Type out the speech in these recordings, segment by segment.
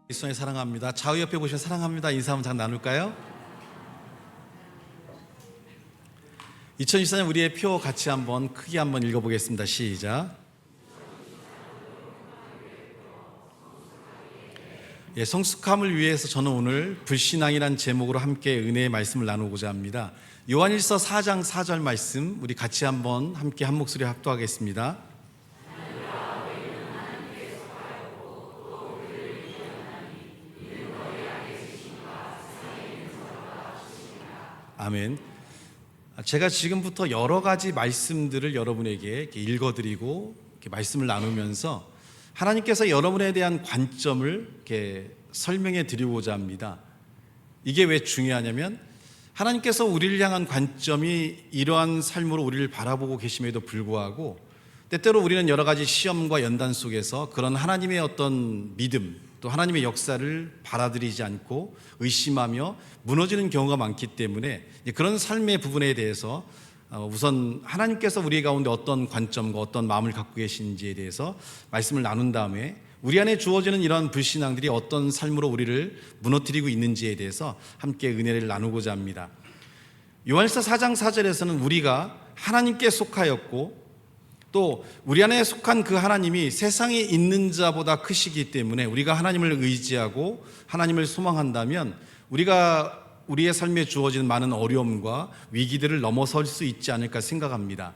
그리스도의 사랑합니다. 좌우 옆에 보시면 사랑합니다 인사 한번 잠깐 나눌까요? 2024년 우리의 표 같이 한번 크게 한번 읽어보겠습니다. 시작. 성숙함을 위해서 저는 오늘 불신앙이란 제목으로 함께 은혜의 말씀을 나누고자 합니다. 요한일서 4장 4절 말씀 우리 같이 한번 함께 한 목소리 합독하겠습니다. 아멘. 제가 지금부터 여러 가지 말씀들을 여러분에게 이렇게 읽어드리고 이렇게 말씀을 나누면서 하나님께서 여러분에 대한 관점을 이렇게 설명해 드리고자 합니다. 이게 왜 중요하냐면 하나님께서 우리를 향한 관점이 이러한 삶으로 우리를 바라보고 계심에도 불구하고 때때로 우리는 여러 가지 시험과 연단 속에서 그런 하나님의 어떤 믿음 또 하나님의 역사를 받아들이지 않고 의심하며 무너지는 경우가 많기 때문에 그런 삶의 부분에 대해서 우선 하나님께서 우리 가운데 어떤 관점과 어떤 마음을 갖고 계신지에 대해서 말씀을 나눈 다음에 우리 안에 주어지는 이런 불신앙들이 어떤 삶으로 우리를 무너뜨리고 있는지에 대해서 함께 은혜를 나누고자 합니다. 요한일서 4장 4절에서는 우리가 하나님께 속하였고 또 우리 안에 속한 그 하나님이 세상에 있는 자보다 크시기 때문에 우리가 하나님을 의지하고 하나님을 소망한다면 우리가 우리의 삶에 주어지는 많은 어려움과 위기들을 넘어설 수 있지 않을까 생각합니다.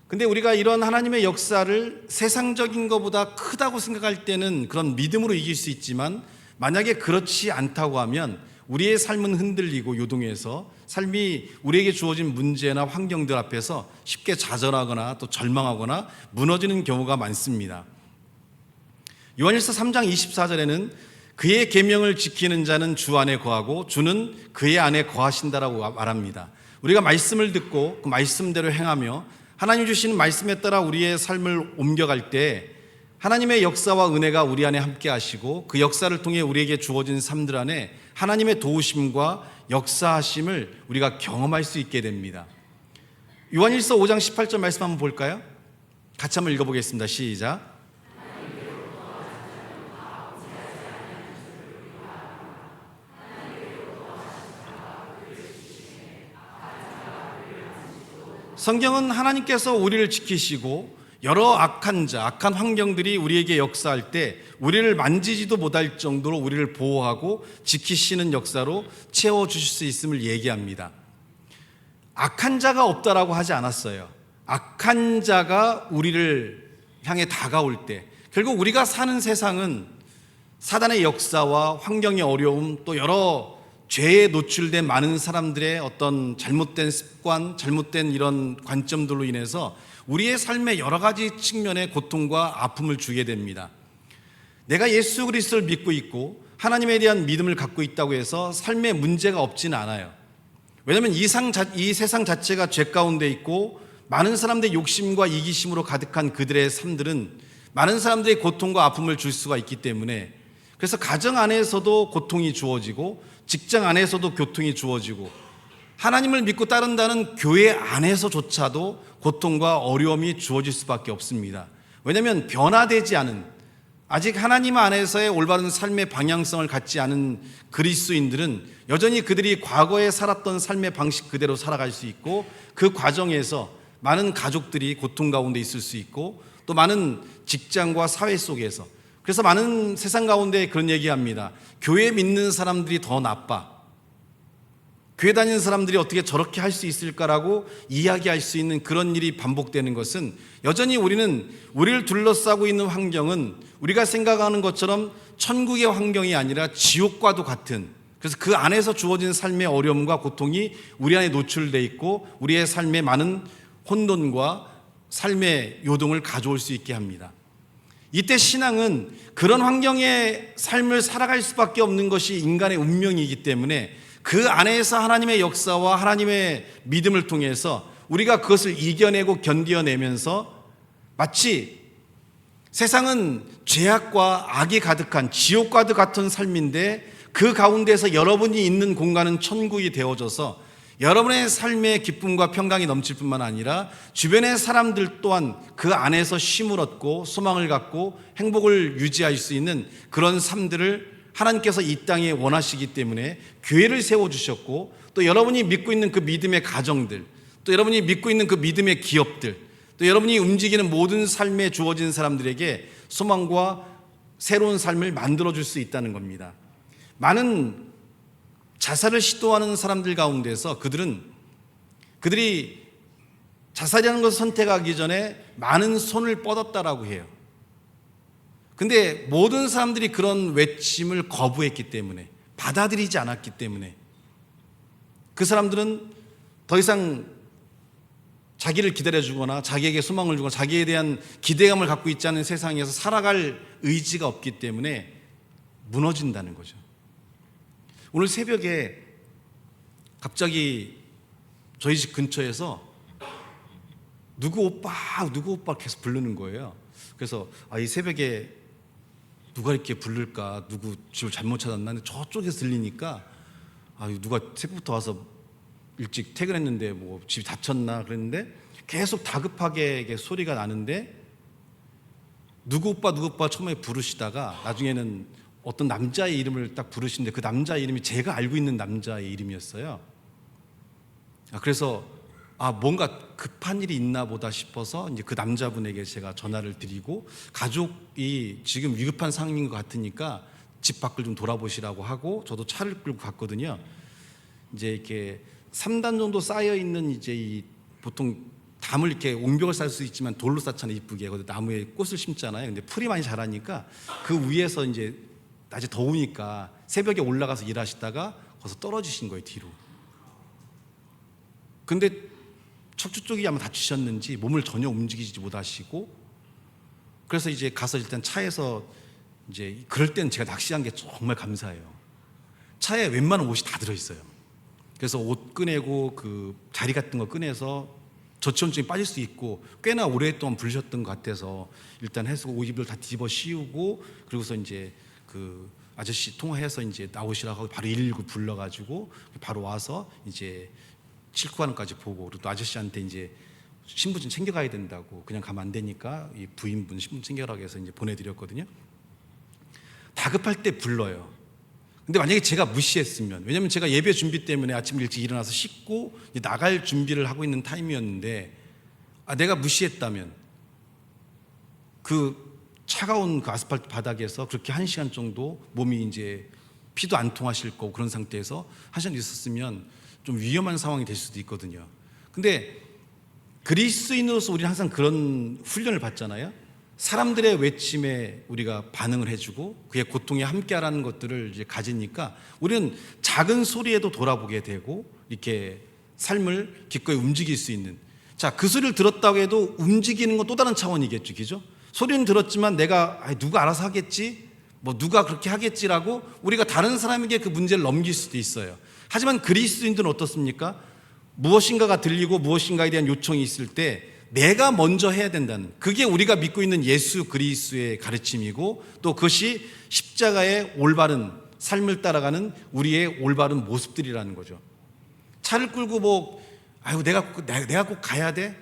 근데 우리가 이런 하나님의 역사를 세상적인 것보다 크다고 생각할 때는 그런 믿음으로 이길 수 있지만 만약에 그렇지 않다고 하면 우리의 삶은 흔들리고 요동해서 삶이 우리에게 주어진 문제나 환경들 앞에서 쉽게 좌절하거나 또 절망하거나 무너지는 경우가 많습니다. 요한일서 3장 24절에는 그의 계명을 지키는 자는 주 안에 거하고 주는 그의 안에 거하신다라고 말합니다. 우리가 말씀을 듣고 그 말씀대로 행하며 하나님 주시는 말씀에 따라 우리의 삶을 옮겨갈 때 하나님의 역사와 은혜가 우리 안에 함께 하시고 그 역사를 통해 우리에게 주어진 삶들 안에 하나님의 도우심과 역사하심을 우리가 경험할 수 있게 됩니다. 요한일서 5장 18절 말씀 한번 볼까요? 같이 한번 읽어보겠습니다. 시작. 성경은 하나님께서 우리를 지키시고 여러 악한 환경들이 우리에게 역사할 때 우리를 만지지도 못할 정도로 우리를 보호하고 지키시는 역사로 채워주실 수 있음을 얘기합니다. 악한 자가 없다라고 하지 않았어요. 악한 자가 우리를 향해 다가올 때 결국 우리가 사는 세상은 사단의 역사와 환경의 어려움 또 여러 죄에 노출된 많은 사람들의 어떤 잘못된 습관, 잘못된 이런 관점들로 인해서 우리의 삶의 여러 가지 측면의 고통과 아픔을 주게 됩니다. 내가 예수 그리스도를 믿고 있고 하나님에 대한 믿음을 갖고 있다고 해서 삶에 문제가 없지는 않아요. 왜냐하면 이 세상 자체가 죄 가운데 있고 많은 사람들의 욕심과 이기심으로 가득한 그들의 삶들은 많은 사람들의 고통과 아픔을 줄 수가 있기 때문에 그래서 가정 안에서도 고통이 주어지고 직장 안에서도 고통이 주어지고 하나님을 믿고 따른다는 교회 안에서조차도 고통과 어려움이 주어질 수밖에 없습니다. 왜냐하면 변화되지 않은 아직 하나님 안에서의 올바른 삶의 방향성을 갖지 않은 그리스도인들은 여전히 그들이 과거에 살았던 삶의 방식 그대로 살아갈 수 있고 그 과정에서 많은 가족들이 고통 가운데 있을 수 있고 또 많은 직장과 사회 속에서 그래서 많은 세상 가운데 그런 얘기합니다. 교회 믿는 사람들이 더 나빠. 교회 다니는 사람들이 어떻게 저렇게 할 수 있을까라고 이야기할 수 있는 그런 일이 반복되는 것은 여전히 우리를 둘러싸고 있는 환경은 우리가 생각하는 것처럼 천국의 환경이 아니라 지옥과도 같은 그래서 그 안에서 주어진 삶의 어려움과 고통이 우리 안에 노출되어 있고 우리의 삶에 많은 혼돈과 삶의 요동을 가져올 수 있게 합니다. 이때 신앙은 그런 환경의 삶을 살아갈 수밖에 없는 것이 인간의 운명이기 때문에 그 안에서 하나님의 역사와 하나님의 믿음을 통해서 우리가 그것을 이겨내고 견뎌내면서 마치 세상은 죄악과 악이 가득한 지옥과도 같은 삶인데 그 가운데서 여러분이 있는 공간은 천국이 되어져서 여러분의 삶의 기쁨과 평강이 넘칠 뿐만 아니라 주변의 사람들 또한 그 안에서 쉼을 얻고 소망을 갖고 행복을 유지할 수 있는 그런 삶들을 하나님께서 이 땅에 원하시기 때문에 교회를 세워주셨고, 또 여러분이 믿고 있는 그 믿음의 가정들, 또 여러분이 믿고 있는 그 믿음의 기업들, 또 여러분이 움직이는 모든 삶에 주어진 사람들에게 소망과 새로운 삶을 만들어줄 수 있다는 겁니다. 많은 자살을 시도하는 사람들 가운데서 그들이 자살이라는 것을 선택하기 전에 많은 손을 뻗었다라고 해요. 근데 모든 사람들이 그런 외침을 거부했기 때문에, 받아들이지 않았기 때문에 그 사람들은 더 이상 자기를 기다려주거나 자기에게 소망을 주거나 자기에 대한 기대감을 갖고 있지 않은 세상에서 살아갈 의지가 없기 때문에 무너진다는 거죠. 오늘 새벽에 갑자기 저희 집 근처에서 누구 오빠 계속 부르는 거예요. 그래서 이 새벽에 누가 이렇게 부를까, 누구 집을 잘못 찾았나. 근데 저쪽에서 들리니까 누가 새벽부터 와서 일찍 퇴근했는데 뭐 집이 닫혔나 그랬는데, 계속 다급하게 이게 소리가 나는데 누구 오빠 처음에 부르시다가 나중에는 어떤 남자의 이름을 딱 부르시는데 그 남자의 이름이 제가 알고 있는 남자의 이름이었어요. 그래서 뭔가 급한 일이 있나 보다 싶어서 이제 그 남자분에게 제가 전화를 드리고, 가족이 지금 위급한 상황인 것 같으니까 집 밖을 좀 돌아보시라고 하고 저도 차를 끌고 갔거든요. 이제 이렇게 3단 정도 쌓여 있는 이제 이 보통 담을 이렇게 옹벽을 쌓을 수 있지만 돌로 쌓잖아요. 이쁘게. 거기 나무에 꽃을 심잖아요. 근데 풀이 많이 자라니까 그 위에서 이제 낮에 더우니까 새벽에 올라가서 일하시다가 거기서 떨어지신 거예요, 뒤로. 근데 척추 쪽이 아마 다치셨는지 몸을 전혀 움직이지 못하시고, 그래서 이제 가서 일단 차에서 이제, 그럴 때는 제가 낚시한 게 정말 감사해요. 차에 웬만한 옷이 다 들어있어요. 그래서 옷 꺼내고 그 자리 같은 거 꺼내서 저체온증이 빠질 수 있고 꽤나 오랫동안 부르셨던 것 같아서 일단 해서 옷 입을 다 뒤집어 씌우고, 그리고서 이제 그 아저씨 통화해서 이제 나오시라고 하고 바로 119 불러가지고 바로 와서 이제 칠구하는까지 보고, 그리고 또 아저씨한테 이제 신분증 챙겨가야 된다고, 그냥 가면 안 되니까 이 부인분 신분증 챙겨라고 해서 이제 보내드렸거든요. 다급할 때 불러요. 근데 만약에 제가 무시했으면, 왜냐면 제가 예배 준비 때문에 아침 일찍 일어나서 씻고 나갈 준비를 하고 있는 타임이었는데, 내가 무시했다면 그 차가운 그 아스팔트 바닥에서 그렇게 1시간 정도 몸이 이제 피도 안 통하실 거고 그런 상태에서 1시간 있었으면 좀 위험한 상황이 될 수도 있거든요. 근데 그리스도인으로서 우리는 항상 그런 훈련을 받잖아요. 사람들의 외침에 우리가 반응을 해주고 그의 고통에 함께하라는 것들을 이제 가지니까 우리는 작은 소리에도 돌아보게 되고 이렇게 삶을 기꺼이 움직일 수 있는, 그 소리를 들었다고 해도 움직이는 건 또 다른 차원이겠죠, 그죠? 소리는 들었지만 내가 누가 알아서 하겠지, 뭐 누가 그렇게 하겠지라고 우리가 다른 사람에게 그 문제를 넘길 수도 있어요. 하지만 그리스도인들은 어떻습니까? 무엇인가가 들리고 무엇인가에 대한 요청이 있을 때 내가 먼저 해야 된다는, 그게 우리가 믿고 있는 예수 그리스도의 가르침이고, 또 그것이 십자가의 올바른 삶을 따라가는 우리의 올바른 모습들이라는 거죠. 차를 끌고 내가 꼭 가야 돼?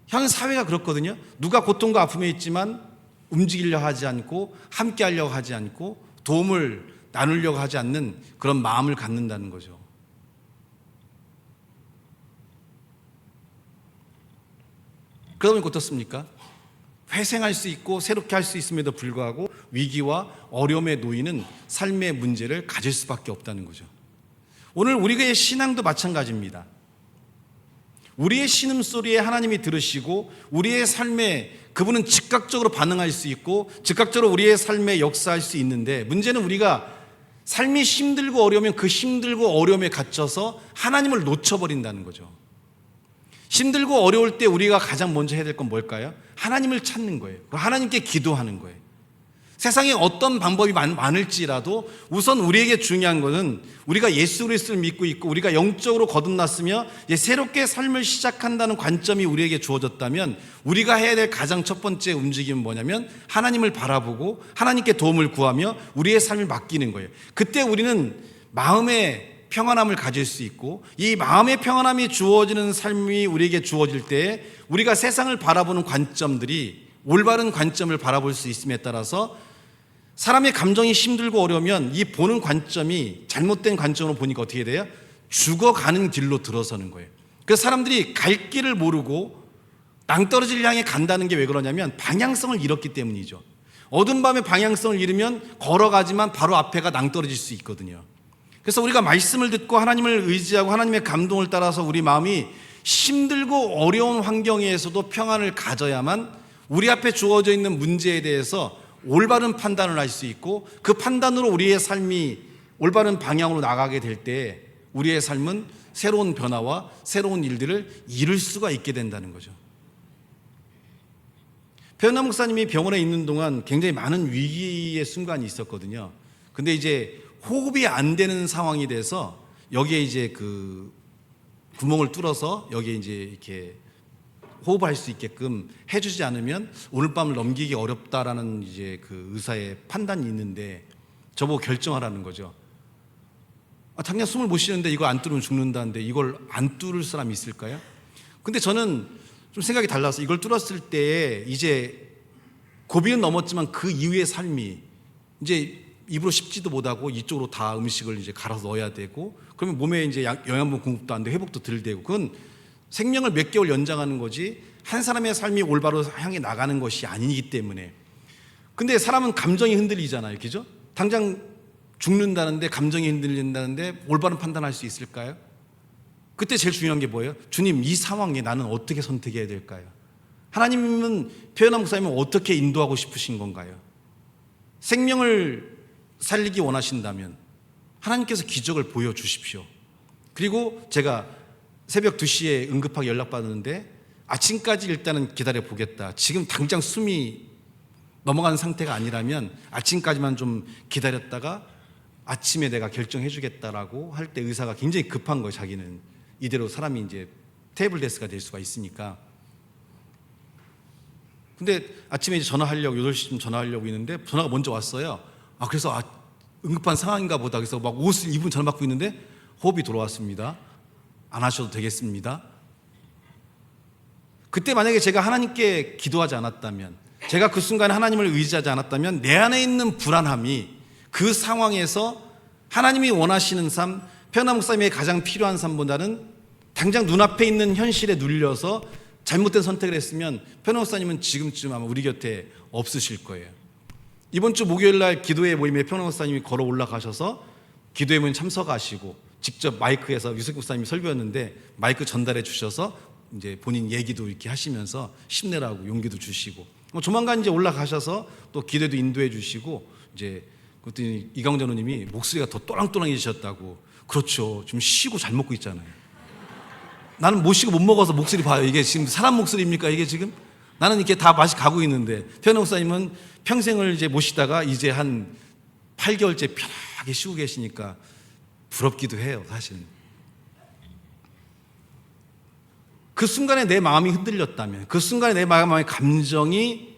현 사회가 그렇거든요. 누가 고통과 아픔에 있지만 움직이려 하지 않고 함께 하려고 하지 않고 도움을 나누려고 하지 않는 그런 마음을 갖는다는 거죠. 그러다 보니까 어떻습니까? 회생할 수 있고 새롭게 할 수 있음에도 불구하고 위기와 어려움에 놓이는 삶의 문제를 가질 수밖에 없다는 거죠. 오늘 우리의 신앙도 마찬가지입니다. 우리의 신음소리에 하나님이 들으시고 우리의 삶에 그분은 즉각적으로 반응할 수 있고 즉각적으로 우리의 삶에 역사할 수 있는데, 문제는 우리가 삶이 힘들고 어려우면 그 힘들고 어려움에 갇혀서 하나님을 놓쳐버린다는 거죠. 힘들고 어려울 때 우리가 가장 먼저 해야 될 건 뭘까요? 하나님을 찾는 거예요. 하나님께 기도하는 거예요. 세상에 어떤 방법이 많을지라도 우선 우리에게 중요한 것은 우리가 예수 그리스도를 믿고 있고 우리가 영적으로 거듭났으며 이제 새롭게 삶을 시작한다는 관점이 우리에게 주어졌다면 우리가 해야 될 가장 첫 번째 움직임은 뭐냐면 하나님을 바라보고 하나님께 도움을 구하며 우리의 삶을 맡기는 거예요. 그때 우리는 마음의 평안함을 가질 수 있고, 이 마음의 평안함이 주어지는 삶이 우리에게 주어질 때 우리가 세상을 바라보는 관점들이 올바른 관점을 바라볼 수 있음에 따라서 사람의 감정이 힘들고 어려우면 이 보는 관점이 잘못된 관점으로 보니까 어떻게 돼요? 죽어가는 길로 들어서는 거예요. 그래서 사람들이 갈 길을 모르고 낭떠러지를 향해 간다는 게 왜 그러냐면 방향성을 잃었기 때문이죠. 어두운 밤에 방향성을 잃으면 걸어가지만 바로 앞에가 낭떠러질 수 있거든요. 그래서 우리가 말씀을 듣고 하나님을 의지하고 하나님의 감동을 따라서 우리 마음이 힘들고 어려운 환경에서도 평안을 가져야만 우리 앞에 주어져 있는 문제에 대해서 올바른 판단을 할 수 있고 그 판단으로 우리의 삶이 올바른 방향으로 나가게 될 때 우리의 삶은 새로운 변화와 새로운 일들을 이룰 수가 있게 된다는 거죠. 표현남 목사님이 병원에 있는 동안 굉장히 많은 위기의 순간이 있었거든요. 근데 이제 호흡이 안 되는 상황이 돼서 여기에 이제 그 구멍을 뚫어서 여기에 이제 이렇게 호흡할 수 있게끔 해주지 않으면 오늘 밤을 넘기기 어렵다라는 이제 그 의사의 판단이 있는데 저보고 결정하라는 거죠. 당장 숨을 못 쉬는데 이거 안 뚫으면 죽는다는데 이걸 안 뚫을 사람이 있을까요? 근데 저는 좀 생각이 달라서 이걸 뚫었을 때 이제 고비는 넘었지만 그 이후의 삶이 이제 입으로 씹지도 못하고 이쪽으로 다 음식을 이제 갈아서 넣어야 되고 그러면 몸에 이제 영양분 공급도 안 되고 회복도 덜 되고 그건 생명을 몇 개월 연장하는 거지 한 사람의 삶이 올바로 향해 나가는 것이 아니기 때문에. 근데 사람은 감정이 흔들리잖아요. 그죠? 당장 죽는다는데 감정이 흔들린다는데 올바른 판단할 수 있을까요? 그때 제일 중요한 게 뭐예요? 주님, 이 상황에 나는 어떻게 선택해야 될까요? 하나님은 표현남 목사님은 어떻게 인도하고 싶으신 건가요? 생명을 살리기 원하신다면 하나님께서 기적을 보여주십시오. 그리고 제가 새벽 2시에 응급하게 연락받았는데 아침까지 일단은 기다려 보겠다. 지금 당장 숨이 넘어가는 상태가 아니라면 아침까지만 좀 기다렸다가 아침에 내가 결정해 주겠다라고 할 때 의사가 굉장히 급한 거예요. 자기는 이대로 사람이 이제 테이블 데스가 될 수가 있으니까. 근데 아침에 이제 전화하려고 8시쯤 전화하려고 있는데 전화가 먼저 왔어요. 그래서 응급한 상황인가 보다. 그래서 막 옷을 입은 전화 받고 있는데 호흡이 돌아왔습니다. 안 하셔도 되겠습니다. 그때 만약에 제가 하나님께 기도하지 않았다면, 제가 그 순간에 하나님을 의지하지 않았다면 내 안에 있는 불안함이 그 상황에서 하나님이 원하시는 삶, 표현남 목사님의 가장 필요한 삶보다는 당장 눈앞에 있는 현실에 눌려서 잘못된 선택을 했으면 표현남 목사님은 지금쯤 아마 우리 곁에 없으실 거예요. 이번 주 목요일 날 기도회 모임에 표현남 목사님이 걸어 올라가셔서 기도회 모임 참석하시고 직접 마이크에서 유석 목사님이 설교였는데 마이크 전달해 주셔서 이제 본인 얘기도 이렇게 하시면서 힘내라고 용기도 주시고 조만간 이제 올라가셔서 또 기도도 인도해 주시고 이제 그랬더니 이강원 전우님이 목소리가 더 또랑또랑해지셨다고. 그렇죠. 지금 쉬고 잘 먹고 있잖아요. 나는 못 쉬고 못 먹어서 목소리 봐요. 이게 지금 사람 목소리입니까? 이게 지금? 나는 이렇게 다 맛이 가고 있는데 표현 목사님은 평생을 이제 못 쉬다가 이제 한 8개월째 편하게 쉬고 계시니까 부럽기도 해요, 사실은. 그 순간에 내 마음이 흔들렸다면, 그 순간에 내 마음의 감정이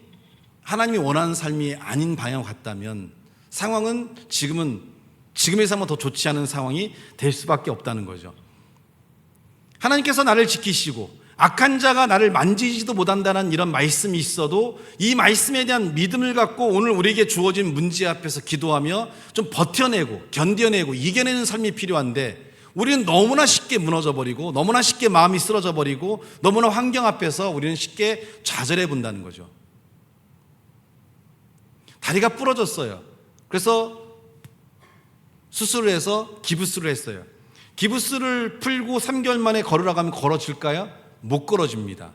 하나님이 원하는 삶이 아닌 방향으로 갔다면 상황은 지금의 삶은 더 좋지 않은 상황이 될 수밖에 없다는 거죠. 하나님께서 나를 지키시고 악한 자가 나를 만지지도 못한다는 이런 말씀이 있어도 이 말씀에 대한 믿음을 갖고 오늘 우리에게 주어진 문제 앞에서 기도하며 좀 버텨내고 견뎌내고 이겨내는 삶이 필요한데 우리는 너무나 쉽게 무너져버리고 너무나 쉽게 마음이 쓰러져버리고 너무나 환경 앞에서 우리는 쉽게 좌절해 본다는 거죠. 다리가 부러졌어요. 그래서 수술을 해서 기부스를 했어요. 기부스를 풀고 3개월 만에 걸으라고 하면 걸어질까요? 못 걸어집니다.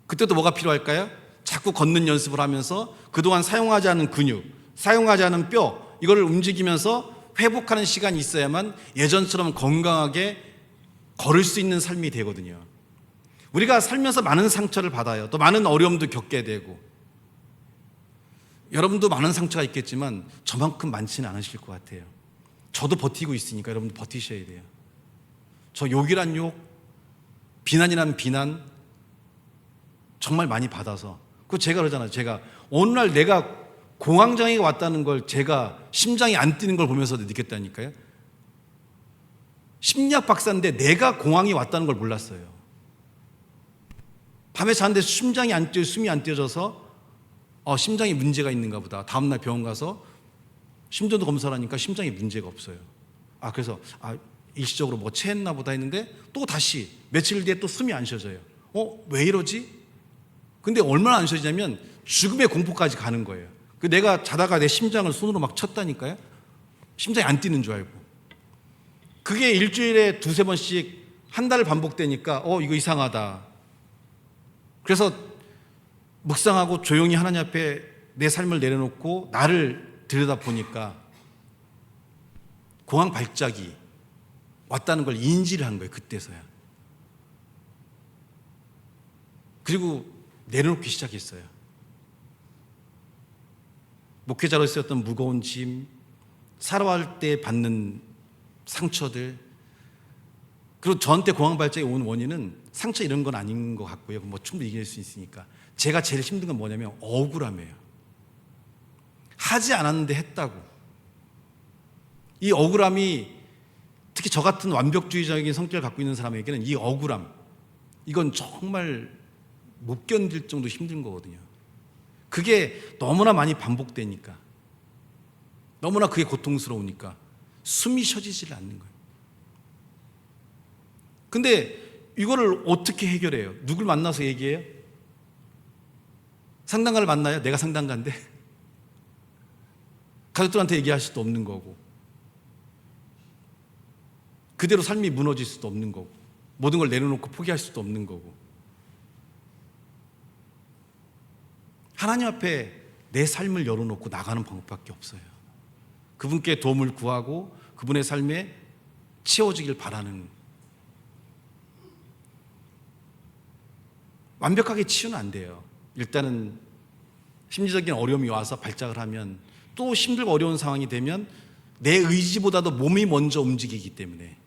그때도 뭐가 필요할까요? 자꾸 걷는 연습을 하면서 그동안 사용하지 않은 근육, 사용하지 않은 뼈 이거를 움직이면서 회복하는 시간이 있어야만 예전처럼 건강하게 걸을 수 있는 삶이 되거든요. 우리가 살면서 많은 상처를 받아요. 또 많은 어려움도 겪게 되고 여러분도 많은 상처가 있겠지만 저만큼 많지는 않으실 것 같아요. 저도 버티고 있으니까 여러분도 버티셔야 돼요. 저 욕이란 욕, 비난이란 비난 정말 많이 받아서 그 제가 그러잖아요. 제가 어느 날 내가 공황장애가 왔다는 걸 제가 심장이 안 뛰는 걸 보면서 느꼈다니까요. 심리학 박사인데 내가 공황이 왔다는 걸 몰랐어요. 밤에 자는데 심장이 안 뛰어 숨이 안 뛰어져서 심장에 문제가 있는가 보다. 다음날 병원 가서 심전도 검사를 하니까 심장에 문제가 없어요. 그래서 일시적으로 뭐 체했나 보다 했는데 또 다시 며칠 뒤에 또 숨이 안 쉬어져요. 왜 이러지? 근데 얼마나 안 쉬어지냐면 죽음의 공포까지 가는 거예요. 내가 자다가 내 심장을 손으로 막 쳤다니까요. 심장이 안 뛰는 줄 알고. 그게 일주일에 두세 번씩 한 달 반복되니까 이거 이상하다. 그래서 묵상하고 조용히 하나님 앞에 내 삶을 내려놓고 나를 들여다보니까 공황 발작이 왔다는 걸 인지를 한 거예요. 그때서야. 그리고 내려놓기 시작했어요. 목회자로서 어떤 무거운 짐, 살아갈 때 받는 상처들, 그리고 저한테 공황 발작이 온 원인은 상처 이런 건 아닌 것 같고요. 뭐 충분히 이길 수 있으니까. 제가 제일 힘든 건 뭐냐면 억울함이에요. 하지 않았는데 했다고. 이 억울함이 특히 저 같은 완벽주의적인 성격을 갖고 있는 사람에게는 이 억울함, 이건 정말 못 견딜 정도 힘든 거거든요. 그게 너무나 많이 반복되니까, 너무나 그게 고통스러우니까 숨이 쉬어지질 않는 거예요. 근데 이거를 어떻게 해결해요? 누굴 만나서 얘기해요? 상담가를 만나요? 내가 상담가인데 가족들한테 얘기할 수도 없는 거고, 그대로 삶이 무너질 수도 없는 거고, 모든 걸 내려놓고 포기할 수도 없는 거고, 하나님 앞에 내 삶을 열어놓고 나가는 방법밖에 없어요. 그분께 도움을 구하고 그분의 삶에 채워지길 바라는. 완벽하게 치유는 안 돼요. 일단은 심리적인 어려움이 와서 발작을 하면, 또 힘들고 어려운 상황이 되면 내 의지보다도 몸이 먼저 움직이기 때문에.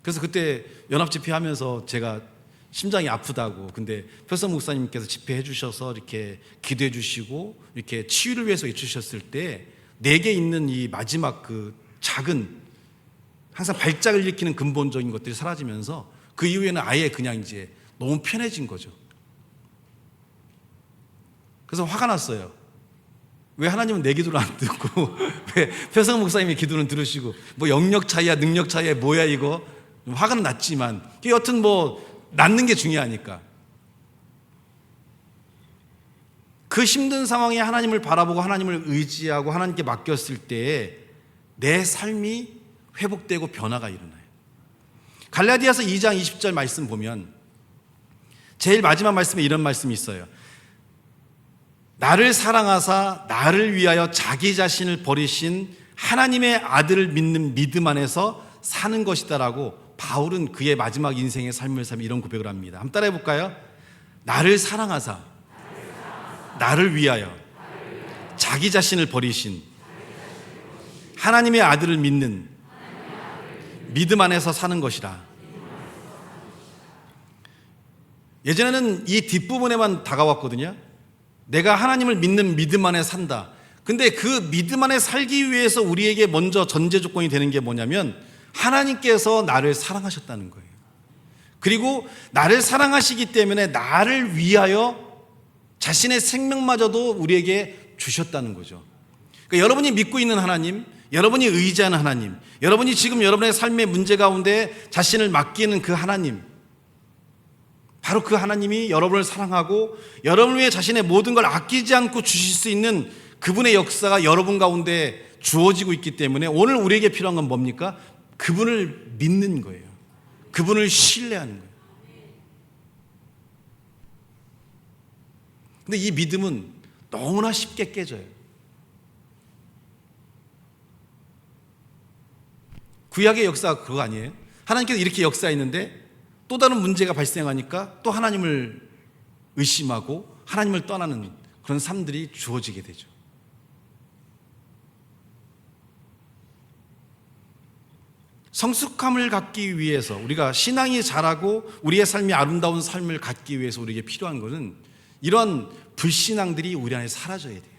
그래서 그때 연합집회 하면서 제가 심장이 아프다고, 근데 표성 목사님께서 집회해 주셔서 이렇게 기도해 주시고 이렇게 치유를 위해서 해주셨을 때 내게 있는 이 마지막 그 작은, 항상 발작을 일으키는 근본적인 것들이 사라지면서 그 이후에는 아예 그냥 이제 너무 편해진 거죠. 그래서 화가 났어요. 왜 하나님은 내 기도를 안 듣고 왜 표성 목사님의 기도는 들으시고, 뭐 영역 차이야 능력 차이야 뭐야 이거. 화가 났지만 여튼 뭐 낫는 게 중요하니까. 그 힘든 상황에 하나님을 바라보고 하나님을 의지하고 하나님께 맡겼을 때에 내 삶이 회복되고 변화가 일어나요. 갈라디아서 2장 20절 말씀 보면 제일 마지막 말씀에 이런 말씀이 있어요. 나를 사랑하사 나를 위하여 자기 자신을 버리신 하나님의 아들을 믿는 믿음 안에서 사는 것이다라고 바울은 그의 마지막 인생의 삶을 살며 이런 고백을 합니다. 한번 따라해 볼까요? 나를 사랑하사 나를 위하여 자기 자신을 버리신 하나님의 아들을 믿는 믿음 안에서 사는 것이라. 예전에는 이 뒷부분에만 다가왔거든요. 내가 하나님을 믿는 믿음 안에 산다. 근데 그 믿음 안에 살기 위해서 우리에게 먼저 전제 조건이 되는 게 뭐냐면 하나님께서 나를 사랑하셨다는 거예요. 그리고 나를 사랑하시기 때문에 나를 위하여 자신의 생명마저도 우리에게 주셨다는 거죠. 그러니까 여러분이 믿고 있는 하나님, 여러분이 의지하는 하나님, 여러분이 지금 여러분의 삶의 문제 가운데 자신을 맡기는 그 하나님, 바로 그 하나님이 여러분을 사랑하고 여러분을 위해 자신의 모든 걸 아끼지 않고 주실 수 있는 그분의 역사가 여러분 가운데 주어지고 있기 때문에 오늘 우리에게 필요한 건 뭡니까? 그분을 믿는 거예요. 그분을 신뢰하는 거예요. 근데 이 믿음은 너무나 쉽게 깨져요. 구약의 역사가 그거 아니에요? 하나님께서 이렇게 역사했는데 또 다른 문제가 발생하니까 또 하나님을 의심하고 하나님을 떠나는 그런 삶들이 주어지게 되죠. 성숙함을 갖기 위해서, 우리가 신앙이 자라고 우리의 삶이 아름다운 삶을 갖기 위해서 우리에게 필요한 것은 이런 불신앙들이 우리 안에 사라져야 돼요.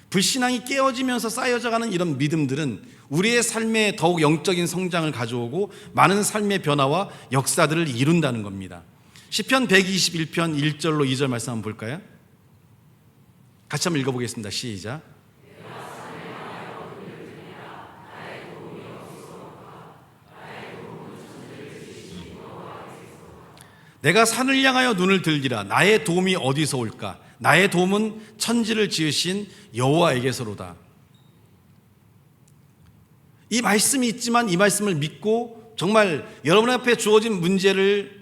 불신앙이 깨어지면서 쌓여져가는 이런 믿음들은 우리의 삶에 더욱 영적인 성장을 가져오고 많은 삶의 변화와 역사들을 이룬다는 겁니다. 시편 121편 1절로 2절 말씀 한번 볼까요? 같이 한번 읽어보겠습니다. 시작. 내가 산을 향하여 눈을 들기라. 나의 도움이 어디서 올까? 나의 도움은 천지를 지으신 여호와에게서로다. 이 말씀이 있지만 이 말씀을 믿고 정말 여러분 앞에 주어진 문제를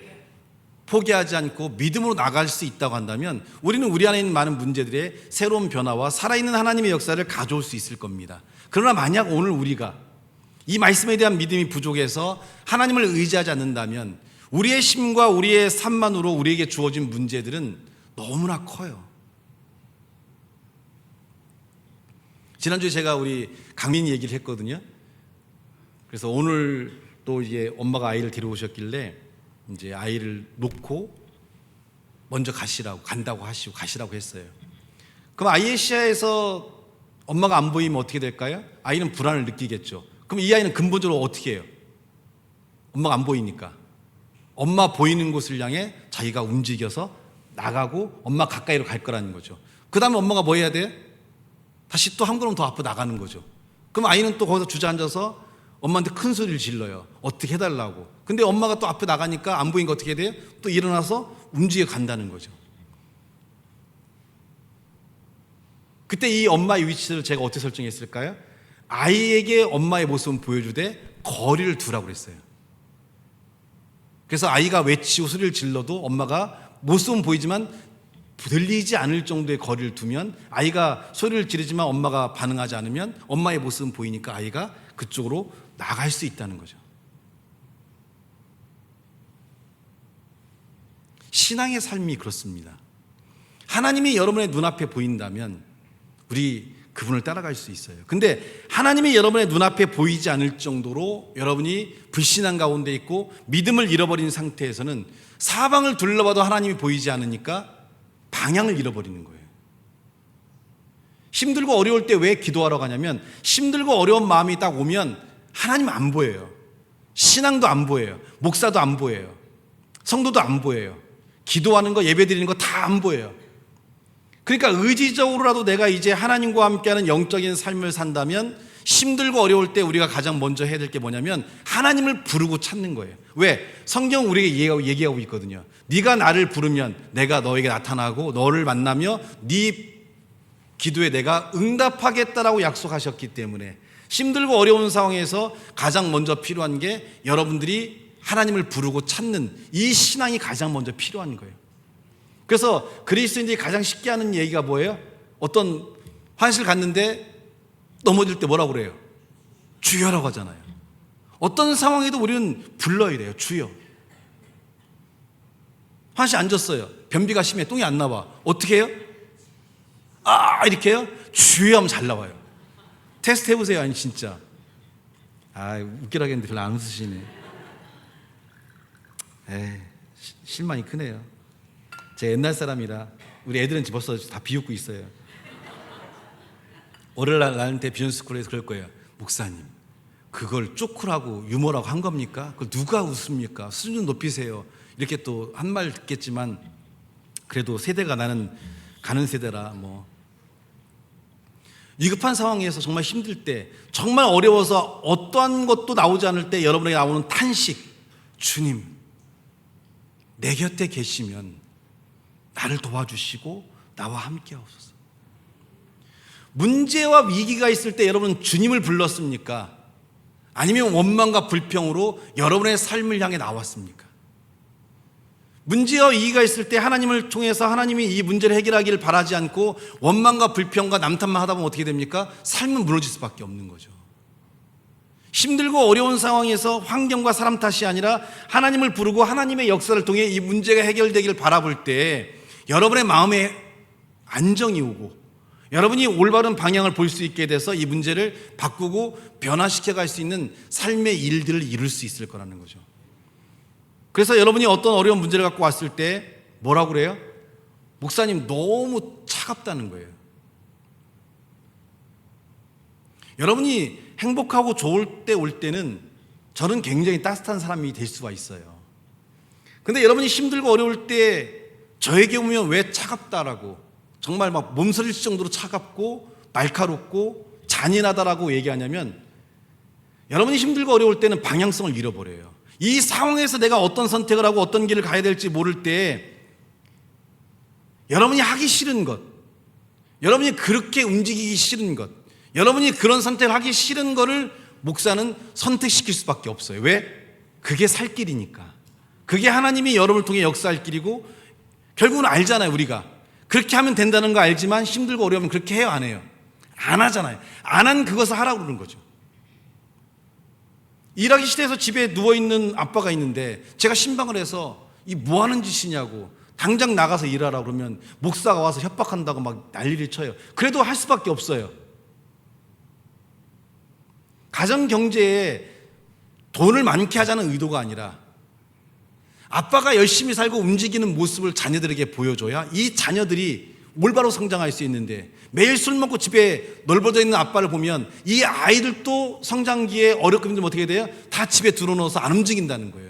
포기하지 않고 믿음으로 나갈 수 있다고 한다면 우리는 우리 안에 있는 많은 문제들의 새로운 변화와 살아있는 하나님의 역사를 가져올 수 있을 겁니다. 그러나 만약 오늘 우리가 이 말씀에 대한 믿음이 부족해서 하나님을 의지하지 않는다면 우리의 힘과 우리의 삶만으로 우리에게 주어진 문제들은 너무나 커요. 지난주에 제가 우리 강민이 얘기를 했거든요. 그래서 오늘 또 이제 엄마가 아이를 데려오셨길래 이제 아이를 놓고 먼저 간다고 하시고 가시라고 했어요. 그럼 아이의 시야에서 엄마가 안 보이면 어떻게 될까요? 아이는 불안을 느끼겠죠. 그럼 이 아이는 근본적으로 어떻게 해요? 엄마가 안 보이니까 엄마 보이는 곳을 향해 자기가 움직여서 나가고 엄마 가까이로 갈 거라는 거죠. 그 다음에 엄마가 뭐 해야 돼? 다시 또 한 걸음 더 앞으로 나가는 거죠. 그럼 아이는 또 거기서 주저앉아서 엄마한테 큰 소리를 질러요. 어떻게 해달라고. 근데 엄마가 또 앞에 나가니까 안 보이니까 어떻게 돼요? 또 일어나서 움직여 간다는 거죠. 그때 이 엄마의 위치를 제가 어떻게 설정했을까요? 아이에게 엄마의 모습은 보여주되 거리를 두라고 그랬어요. 그래서 아이가 외치고 소리를 질러도 엄마가 모습은 보이지만 들리지 않을 정도의 거리를 두면 아이가 소리를 지르지만 엄마가 반응하지 않으면 엄마의 모습은 보이니까 아이가 그쪽으로 나갈 수 있다는 거죠. 신앙의 삶이 그렇습니다. 하나님이 여러분의 눈앞에 보인다면 우리 그분을 따라갈 수 있어요. 근데 하나님이 여러분의 눈앞에 보이지 않을 정도로 여러분이 불신앙 가운데 있고 믿음을 잃어버린 상태에서는 사방을 둘러봐도 하나님이 보이지 않으니까 방향을 잃어버리는 거예요. 힘들고 어려울 때 왜 기도하러 가냐면 힘들고 어려운 마음이 딱 오면 하나님 안 보여요. 신앙도 안 보여요. 목사도 안 보여요. 성도도 안 보여요. 기도하는 거, 예배 드리는 거 다 안 보여요. 그러니까 의지적으로라도 내가 이제 하나님과 함께하는 영적인 삶을 산다면 힘들고 어려울 때 우리가 가장 먼저 해야 될 게 뭐냐면 하나님을 부르고 찾는 거예요. 왜? 성경 우리에게 얘기하고 있거든요. 네가 나를 부르면 내가 너에게 나타나고 너를 만나며 네 기도에 내가 응답하겠다라고 약속하셨기 때문에 힘들고 어려운 상황에서 가장 먼저 필요한 게 여러분들이 하나님을 부르고 찾는 이 신앙이 가장 먼저 필요한 거예요. 그래서 그리스도인들이 가장 쉽게 하는 얘기가 뭐예요? 어떤 화장실 갔는데 넘어질 때 뭐라고 그래요? 주여라고 하잖아요. 어떤 상황에도 우리는 불러야 돼요. 주여. 화장실 앉았어요. 변비가 심해. 똥이 안 나와. 어떻게 해요? 이렇게 해요? 주여 하면 잘 나와요. 테스트 해보세요. 아니 진짜. 웃기라겠는데 별로 안 웃으시네. 실망이 크네요. 제 옛날 사람이라 우리 애들은 벌써 다 비웃고 있어요. 월요일 나한테 비전스쿨에서 그럴 거예요. 목사님, 그걸 쪼크라고 유머라고 한 겁니까? 그걸 누가 웃습니까? 수준 높이세요. 이렇게 또 한 말 듣겠지만 그래도 세대가 나는 가는 세대라 뭐 위급한 상황에서 정말 힘들 때 정말 어려워서 어떠한 것도 나오지 않을 때 여러분에게 나오는 탄식, 주님 내 곁에 계시면 나를 도와주시고 나와 함께 하옵소서. 문제와 위기가 있을 때 여러분은 주님을 불렀습니까? 아니면 원망과 불평으로 여러분의 삶을 향해 나왔습니까? 문제와 위기가 있을 때 하나님을 통해서 하나님이 이 문제를 해결하기를 바라지 않고 원망과 불평과 남탓만 하다 보면 어떻게 됩니까? 삶은 무너질 수밖에 없는 거죠. 힘들고 어려운 상황에서 환경과 사람 탓이 아니라 하나님을 부르고 하나님의 역사를 통해 이 문제가 해결되기를 바라볼 때 여러분의 마음에 안정이 오고 여러분이 올바른 방향을 볼 수 있게 돼서 이 문제를 바꾸고 변화시켜 갈 수 있는 삶의 일들을 이룰 수 있을 거라는 거죠. 그래서 여러분이 어떤 어려운 문제를 갖고 왔을 때 뭐라고 그래요? 목사님 너무 차갑다는 거예요. 여러분이 행복하고 좋을 때 올 때는 저는 굉장히 따뜻한 사람이 될 수가 있어요. 근데 여러분이 힘들고 어려울 때 저에게 오면 왜 차갑다라고 정말 막 몸서릴 정도로 차갑고 날카롭고 잔인하다라고 얘기하냐면, 여러분이 힘들고 어려울 때는 방향성을 잃어버려요. 이 상황에서 내가 어떤 선택을 하고 어떤 길을 가야 될지 모를 때 여러분이 하기 싫은 것, 여러분이 그렇게 움직이기 싫은 것, 여러분이 그런 선택을 하기 싫은 거를 목사는 선택시킬 수밖에 없어요. 왜? 그게 살 길이니까. 그게 하나님이 여러분을 통해 역사할 길이고, 결국은 알잖아요. 우리가 그렇게 하면 된다는 거 알지만 힘들고 어려우면 그렇게 해요, 안 해요? 안 하잖아요. 안 한 그것을 하라고 그러는 거죠. 일하기 싫어서 집에 누워있는 아빠가 있는데 제가 신방을 해서 이 뭐 하는 짓이냐고, 당장 나가서 일하라고 그러면 목사가 와서 협박한다고 막 난리를 쳐요. 그래도 할 수밖에 없어요. 가정 경제에 돈을 많게 하자는 의도가 아니라 아빠가 열심히 살고 움직이는 모습을 자녀들에게 보여줘야 이 자녀들이 올바로 성장할 수 있는데, 매일 술 먹고 집에 넓어져 있는 아빠를 보면 이 아이들도 성장기에 어렵게 힘들면 어떻게 돼요? 다 집에 들어넣어서 안 움직인다는 거예요.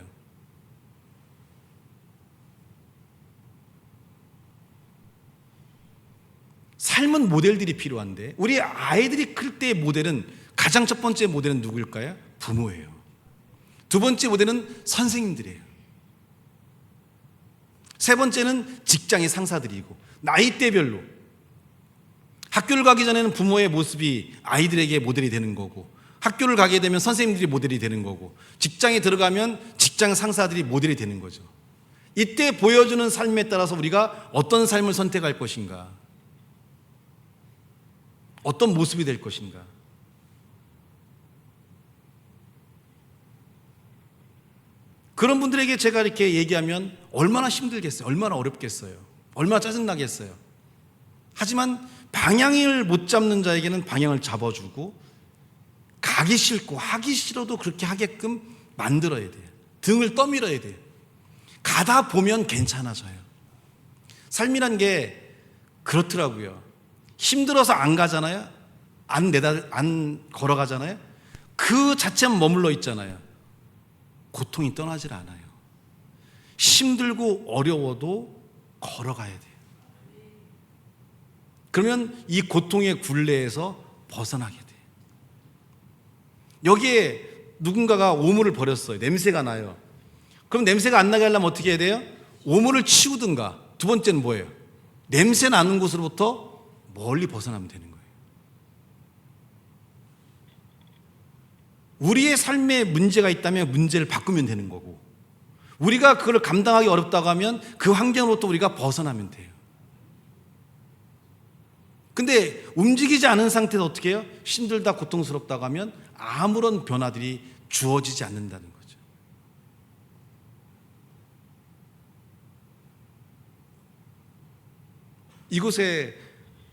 삶은 모델들이 필요한데, 우리 아이들이 클 때의 모델은, 가장 첫 번째 모델은 누구일까요? 부모예요. 두 번째 모델은 선생님들이에요. 세 번째는 직장의 상사들이고, 나이대별로 학교를 가기 전에는 부모의 모습이 아이들에게 모델이 되는 거고, 학교를 가게 되면 선생님들이 모델이 되는 거고, 직장에 들어가면 직장 상사들이 모델이 되는 거죠. 이때 보여주는 삶에 따라서 우리가 어떤 삶을 선택할 것인가, 어떤 모습이 될 것인가. 그런 분들에게 제가 이렇게 얘기하면 얼마나 힘들겠어요? 얼마나 어렵겠어요? 얼마나 짜증나겠어요? 하지만 방향을 못 잡는 자에게는 방향을 잡아주고, 가기 싫고 하기 싫어도 그렇게 하게끔 만들어야 돼요. 등을 떠밀어야 돼요. 가다 보면 괜찮아져요. 삶이란 게 그렇더라고요. 힘들어서 안 가잖아요. 안 걸어가잖아요. 그 자체만 머물러 있잖아요. 고통이 떠나질 않아요. 힘들고 어려워도 걸어가야 돼요. 그러면 이 고통의 굴레에서 벗어나게 돼요. 여기에 누군가가 오물을 버렸어요. 냄새가 나요. 그럼 냄새가 안 나게 하려면 어떻게 해야 돼요? 오물을 치우든가. 두 번째는 뭐예요? 냄새 나는 곳으로부터 멀리 벗어나면 되는 거예요. 우리의 삶에 문제가 있다면 문제를 바꾸면 되는 거고, 우리가 그걸 감당하기 어렵다고 하면 그 환경으로부터 우리가 벗어나면 돼요. 근데 움직이지 않은 상태에서 어떻게 해요? 힘들다, 고통스럽다고 하면 아무런 변화들이 주어지지 않는다는 거죠. 이곳에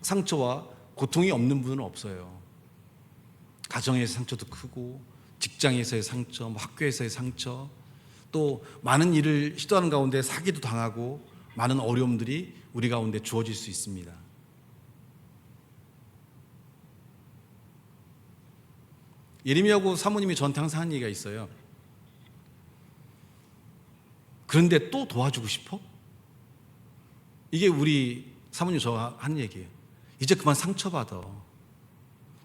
상처와 고통이 없는 분은 없어요. 가정에서 상처도 크고, 직장에서의 상처, 학교에서의 상처, 또 많은 일을 시도하는 가운데 사기도 당하고 많은 어려움들이 우리 가운데 주어질 수 있습니다. 예레미야하고 사모님이 저한테 항상 하는 얘기가 있어요. 그런데 또 도와주고 싶어? 이게 우리 사모님 저 하는 얘기예요. 이제 그만 상처받아.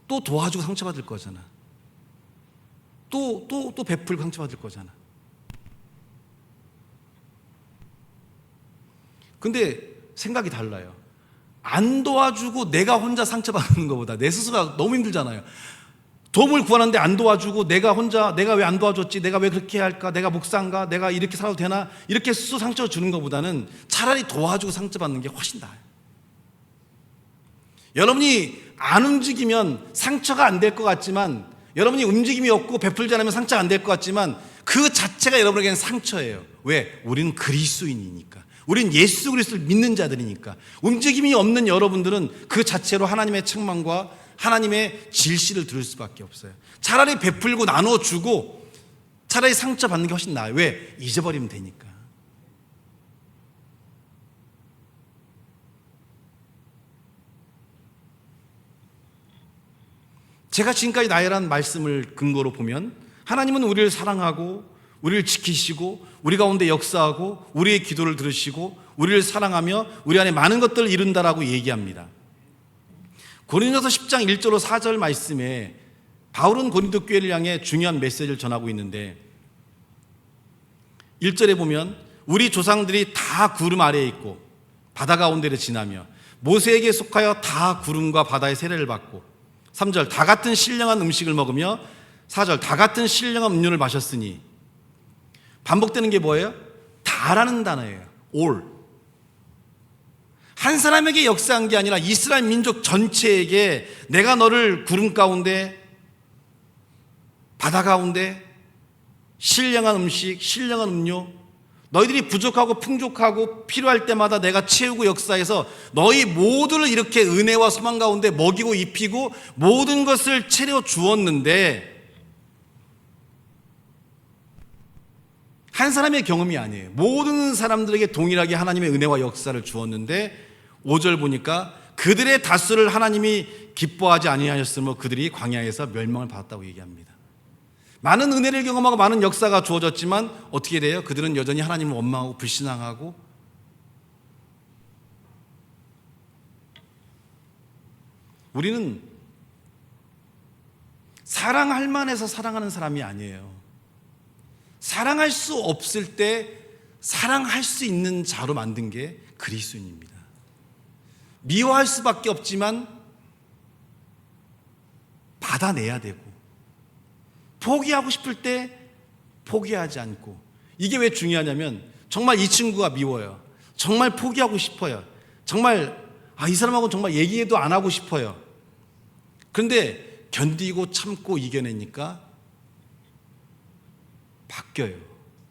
또 도와주고 상처받을 거잖아. 또 베풀고 상처받을 거잖아. 근데 생각이 달라요. 안 도와주고 내가 혼자 상처받는 것보다 내 스스로가 너무 힘들잖아요. 도움을 구하는데 안 도와주고 내가 왜 안 도와줬지? 내가 왜 그렇게 해야 할까? 내가 목사인가? 내가 이렇게 살아도 되나? 이렇게 스스로 상처 주는 것보다는 차라리 도와주고 상처받는 게 훨씬 나아요. 여러분이 안 움직이면 상처가 안 될 것 같지만, 여러분이 움직임이 없고 베풀지 않으면 상처가 안 될 것 같지만, 그 자체가 여러분에게는 상처예요. 왜? 우리는 그리스도인이니까. 우린 예수 그리스도를 믿는 자들이니까. 움직임이 없는 여러분들은 그 자체로 하나님의 책망과 하나님의 질시를 들을 수밖에 없어요. 차라리 베풀고 나눠주고 차라리 상처받는 게 훨씬 나아요. 왜? 잊어버리면 되니까. 제가 지금까지 나열한 말씀을 근거로 보면 하나님은 우리를 사랑하고 우리를 지키시고 우리 가운데 역사하고 우리의 기도를 들으시고 우리를 사랑하며 우리 안에 많은 것들을 이룬다라고 얘기합니다. 고린도서 10장 1절로 4절 말씀에 바울은 고린도 교회를 향해 중요한 메시지를 전하고 있는데 1절에 보면 우리 조상들이 다 구름 아래에 있고 바다 가운데를 지나며 모세에게 속하여 다 구름과 바다의 세례를 받고 3절 다 같은 신령한 음식을 먹으며 4절 다 같은 신령한 음료를 마셨으니 반복되는 게 뭐예요? 다라는 단어예요. all. 한 사람에게 역사한 게 아니라 이스라엘 민족 전체에게 내가 너를 구름 가운데 바다 가운데 신령한 음식, 신령한 음료 너희들이 부족하고 풍족하고 필요할 때마다 내가 채우고 역사해서 너희 모두를 이렇게 은혜와 소망 가운데 먹이고 입히고 모든 것을 채려 주었는데 한 사람의 경험이 아니에요. 모든 사람들에게 동일하게 하나님의 은혜와 역사를 주었는데 5절 보니까 그들의 다수를 하나님이 기뻐하지 아니하셨으므로 그들이 광야에서 멸망을 받았다고 얘기합니다. 많은 은혜를 경험하고 많은 역사가 주어졌지만 어떻게 돼요? 그들은 여전히 하나님을 원망하고 불신앙하고 우리는 사랑할 만해서 사랑하는 사람이 아니에요. 사랑할 수 없을 때 사랑할 수 있는 자로 만든 게 그리스도인입니다. 미워할 수밖에 없지만 받아내야 되고 포기하고 싶을 때 포기하지 않고 이게 왜 중요하냐면 정말 이 친구가 미워요. 정말 포기하고 싶어요. 정말 이 사람하고 정말 얘기도 안 하고 싶어요. 그런데 견디고 참고 이겨내니까 바뀌어요.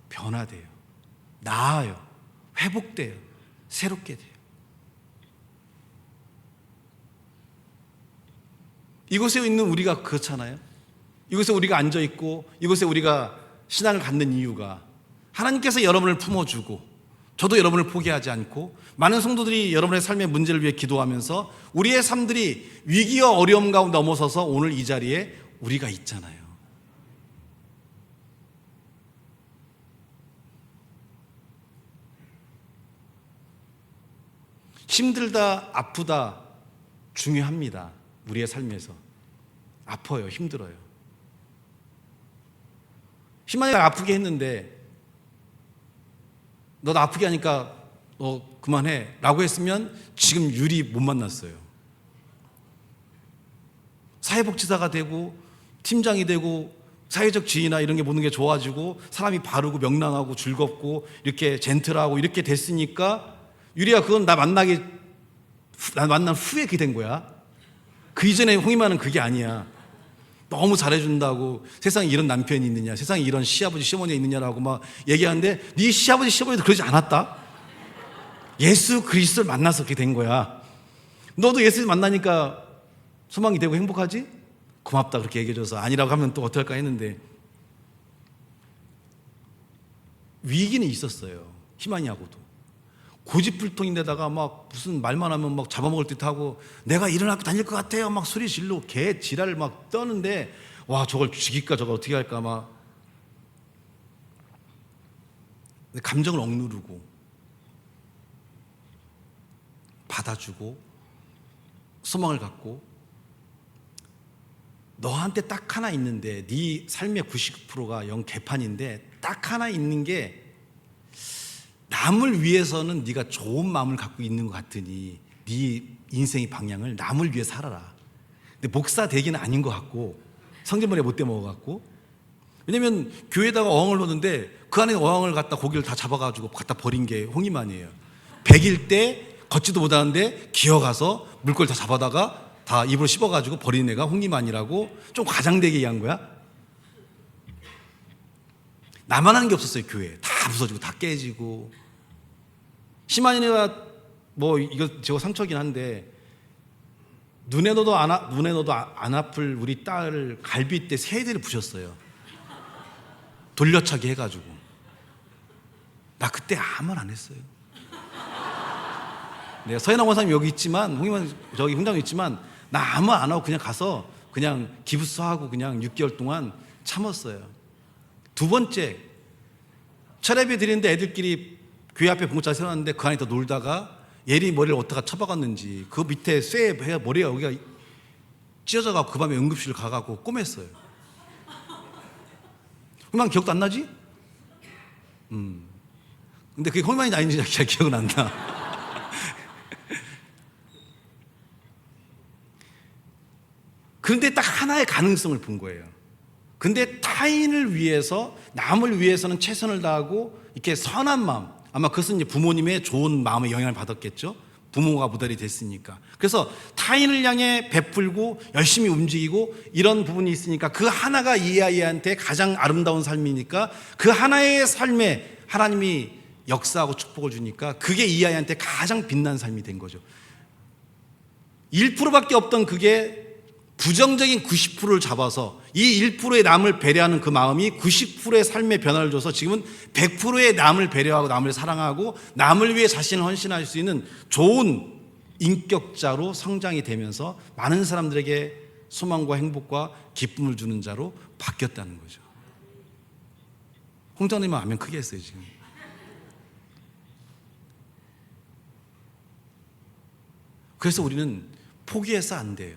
변화돼요. 나아요. 회복돼요. 새롭게 돼요. 이곳에 있는 우리가 그렇잖아요. 이곳에 우리가 앉아있고 이곳에 우리가 신앙을 갖는 이유가 하나님께서 여러분을 품어주고 저도 여러분을 포기하지 않고 많은 성도들이 여러분의 삶의 문제를 위해 기도하면서 우리의 삶들이 위기와 어려움 가운데 넘어서서 오늘 이 자리에 우리가 있잖아요. 힘들다, 아프다 중요합니다. 우리의 삶에서 아파요, 힘들어요. 희만이가 아프게 했는데 너 나 아프게 하니까 너 그만해 라고 했으면 지금 유리 못 만났어요. 사회복지사가 되고 팀장이 되고 사회적 지위나 이런 게 모든 게 좋아지고 사람이 바르고 명랑하고 즐겁고 이렇게 젠틀하고 이렇게 됐으니까 유리야 그건 나 만난 후에 그게 된 거야. 그 이전에 홍이만은 그게 아니야. 너무 잘해준다고 세상에 이런 남편이 있느냐, 세상에 이런 시아버지 시어머니가 있느냐라고 막 얘기하는데 네 시아버지 시어머니도 그러지 않았다. 예수 그리스도를 만나서 그렇게 된 거야. 너도 예수 만나니까 소망이 되고 행복하지? 고맙다 그렇게 얘기해줘서. 아니라고 하면 또 어떨까 했는데 위기는 있었어요. 희만이하고도 고집불통인데다가 막 무슨 말만 하면 막 잡아먹을 듯 하고 내가 일어나고 다닐 것 같아요 막 소리 질러 개 지랄을 막 떠는데 와 저걸 죽일까 저걸 어떻게 할까 막 감정을 억누르고 받아주고 소망을 갖고 너한테 딱 하나 있는데 네 삶의 99%가 영 개판인데 딱 하나 있는 게 남을 위해서는 네가 좋은 마음을 갖고 있는 것 같으니 네 인생의 방향을 남을 위해 살아라. 근데 목사 되기는 아닌 것 같고 성질머리에 못돼 먹어갖고 왜냐면 교회에다가 어항을 놓는데 그 안에 어항을 갖다 고기를 다 잡아가지고 갖다 버린 게 홍이만이에요. 100일 때 걷지도 못하는데 기어가서 물고기 다 잡아다가 다 입으로 씹어가지고 버린 애가 홍이만이라고 좀 과장되게 얘기한 거야. 나만 하는 게 없었어요. 교회에 다 부서지고 다 깨지고 희만이가 뭐 이거 저거 상처긴 한데 눈에 넣어도 안 아플 우리 딸을 갈비뼈 3대를 부셨어요. 돌려차기 해가지고 나 그때 아무 말 안 했어요. 내가 서현아 원사님 여기 있지만 홍이만 저기 훈장이 있지만 나 아무 말 안 하고 그냥 가서 그냥 기부스하고 그냥 6개월 동안 참았어요. 두 번째 철회비 드리는데 애들끼리 교회 앞에 봉투 세워놨는데 그 안에 더 놀다가 예리 머리를 어디다가 쳐박았는지 그 밑에 쇠 머리가 여기가 찢어져가고 그 밤에 응급실 가가고 꼬맸어요. 난 기억도 안 나지? 근데 그게 홀만이 아닌지 잘 기억은 안 나. 그런데 딱 하나의 가능성을 본 거예요. 근데 타인을 위해서, 남을 위해서는 최선을 다하고 이렇게 선한 마음, 아마 그것은 이제 부모님의 좋은 마음의 영향을 받았겠죠. 부모가 모델이 됐으니까. 그래서 타인을 향해 베풀고 열심히 움직이고 이런 부분이 있으니까 그 하나가 이 아이한테 가장 아름다운 삶이니까 그 하나의 삶에 하나님이 역사하고 축복을 주니까 그게 이 아이한테 가장 빛난 삶이 된 거죠. 1%밖에 없던 그게 부정적인 90%를 잡아서 이 1%의 남을 배려하는 그 마음이 90%의 삶의 변화를 줘서 지금은 100%의 남을 배려하고 남을 사랑하고 남을 위해 자신을 헌신할 수 있는 좋은 인격자로 성장이 되면서 많은 사람들에게 소망과 행복과 기쁨을 주는 자로 바뀌었다는 거죠. 홍장님은 아멘 크게 했어요 지금. 그래서 우리는 포기해서 안 돼요.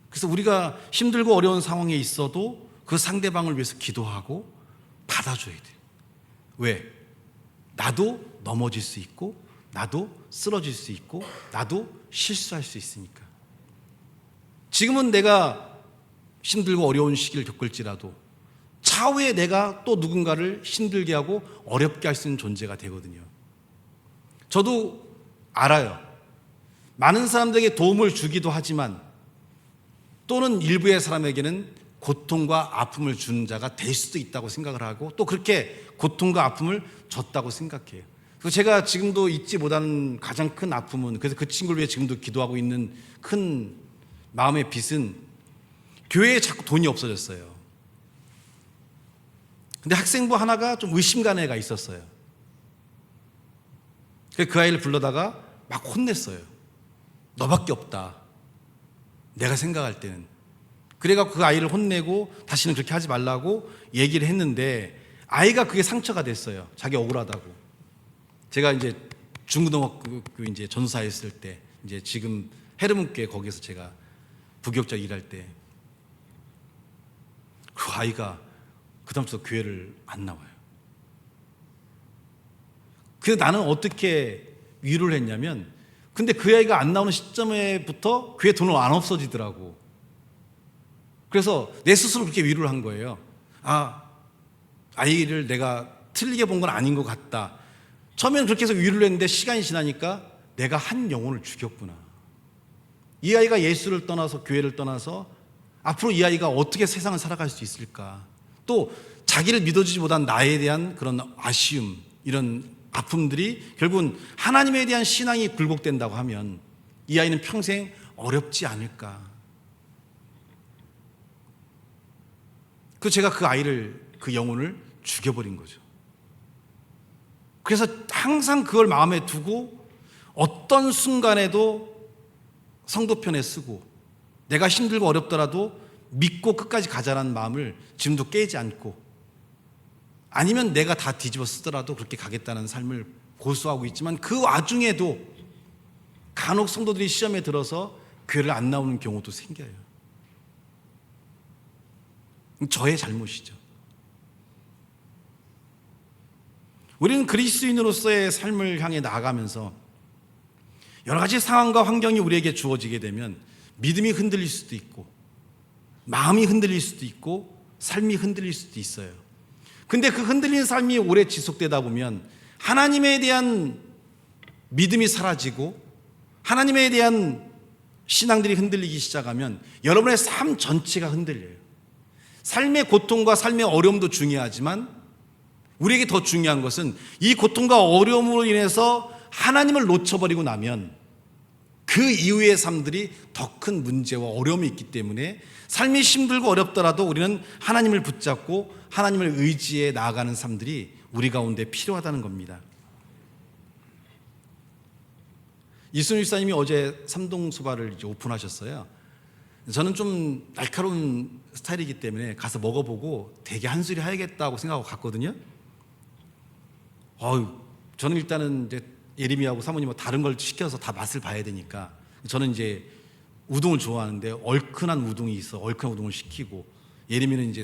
그래서 우리가 힘들고 어려운 상황에 있어도 그 상대방을 위해서 기도하고 받아줘야 돼요. 왜? 나도 넘어질 수 있고 나도 쓰러질 수 있고 나도 실수할 수 있으니까. 지금은 내가 힘들고 어려운 시기를 겪을지라도 차후에 내가 또 누군가를 힘들게 하고 어렵게 할 수 있는 존재가 되거든요. 저도 알아요. 많은 사람들에게 도움을 주기도 하지만 또는 일부의 사람에게는 고통과 아픔을 주는 자가 될 수도 있다고 생각을 하고 또 그렇게 고통과 아픔을 줬다고 생각해요. 그래서 제가 지금도 잊지 못하는 가장 큰 아픔은, 그래서 그 친구를 위해 지금도 기도하고 있는 큰 마음의 빚은 교회에 자꾸 돈이 없어졌어요. 근데 학생부 하나가 좀 의심가는 애가 있었어요. 그 아이를 불러다가 막 혼냈어요. 너밖에 없다. 내가 생각할 때는. 그래갖고 그 아이를 혼내고 다시는 그렇게 하지 말라고 얘기를 했는데 아이가 그게 상처가 됐어요. 자기 억울하다고. 제가 이제 중고등학교 이제 전사했을 때, 이제 지금 헤르문교회 거기서 제가 부교육자 일할 때 그 아이가 그다음부터 교회를 안 나와요. 그래서 나는 어떻게 위로를 했냐면, 근데 그 아이가 안 나오는 시점에부터 교회 돈을 안 없어지더라고. 그래서 내 스스로 그렇게 위로를 한 거예요. 아이를 내가 틀리게 본 건 아닌 것 같다. 처음에는 그렇게 해서 위로를 했는데 시간이 지나니까 내가 한 영혼을 죽였구나. 이 아이가 예수를 떠나서 교회를 떠나서 앞으로 이 아이가 어떻게 세상을 살아갈 수 있을까. 또 자기를 믿어주지 못한 나에 대한 그런 아쉬움, 이런 아픔들이 결국은 하나님에 대한 신앙이 굴복된다고 하면 이 아이는 평생 어렵지 않을까. 그래서 제가 그 아이를, 그 영혼을 죽여버린 거죠. 그래서 항상 그걸 마음에 두고 어떤 순간에도 성도편에 쓰고 내가 힘들고 어렵더라도 믿고 끝까지 가자라는 마음을 지금도 깨지 않고, 아니면 내가 다 뒤집어 쓰더라도 그렇게 가겠다는 삶을 고수하고 있지만 그 와중에도 간혹 성도들이 시험에 들어서 교회를 안 나오는 경우도 생겨요. 저의 잘못이죠. 우리는 그리스도인으로서의 삶을 향해 나아가면서 여러 가지 상황과 환경이 우리에게 주어지게 되면 믿음이 흔들릴 수도 있고 마음이 흔들릴 수도 있고 삶이 흔들릴 수도 있어요. 근데 그 흔들리는 삶이 오래 지속되다 보면 하나님에 대한 믿음이 사라지고 하나님에 대한 신앙들이 흔들리기 시작하면 여러분의 삶 전체가 흔들려요. 삶의 고통과 삶의 어려움도 중요하지만 우리에게 더 중요한 것은 이 고통과 어려움으로 인해서 하나님을 놓쳐버리고 나면 그 이후의 삶들이 더 큰 문제와 어려움이 있기 때문에 삶이 힘들고 어렵더라도 우리는 하나님을 붙잡고 하나님을 의지해 나아가는 삶들이 우리 가운데 필요하다는 겁니다. 이순우 집사님이 어제 삼동소바를 이제 오픈하셨어요. 저는 좀 날카로운 스타일이기 때문에 가서 먹어보고 되게 한수리 해야겠다고 생각하고 갔거든요. 저는 일단은 이제 예림이하고 사모님하고 다른 걸 시켜서 다 맛을 봐야 되니까 저는 이제 우동을 좋아하는데 얼큰한 우동이 있어 얼큰한 우동을 시키고, 예림이는 이제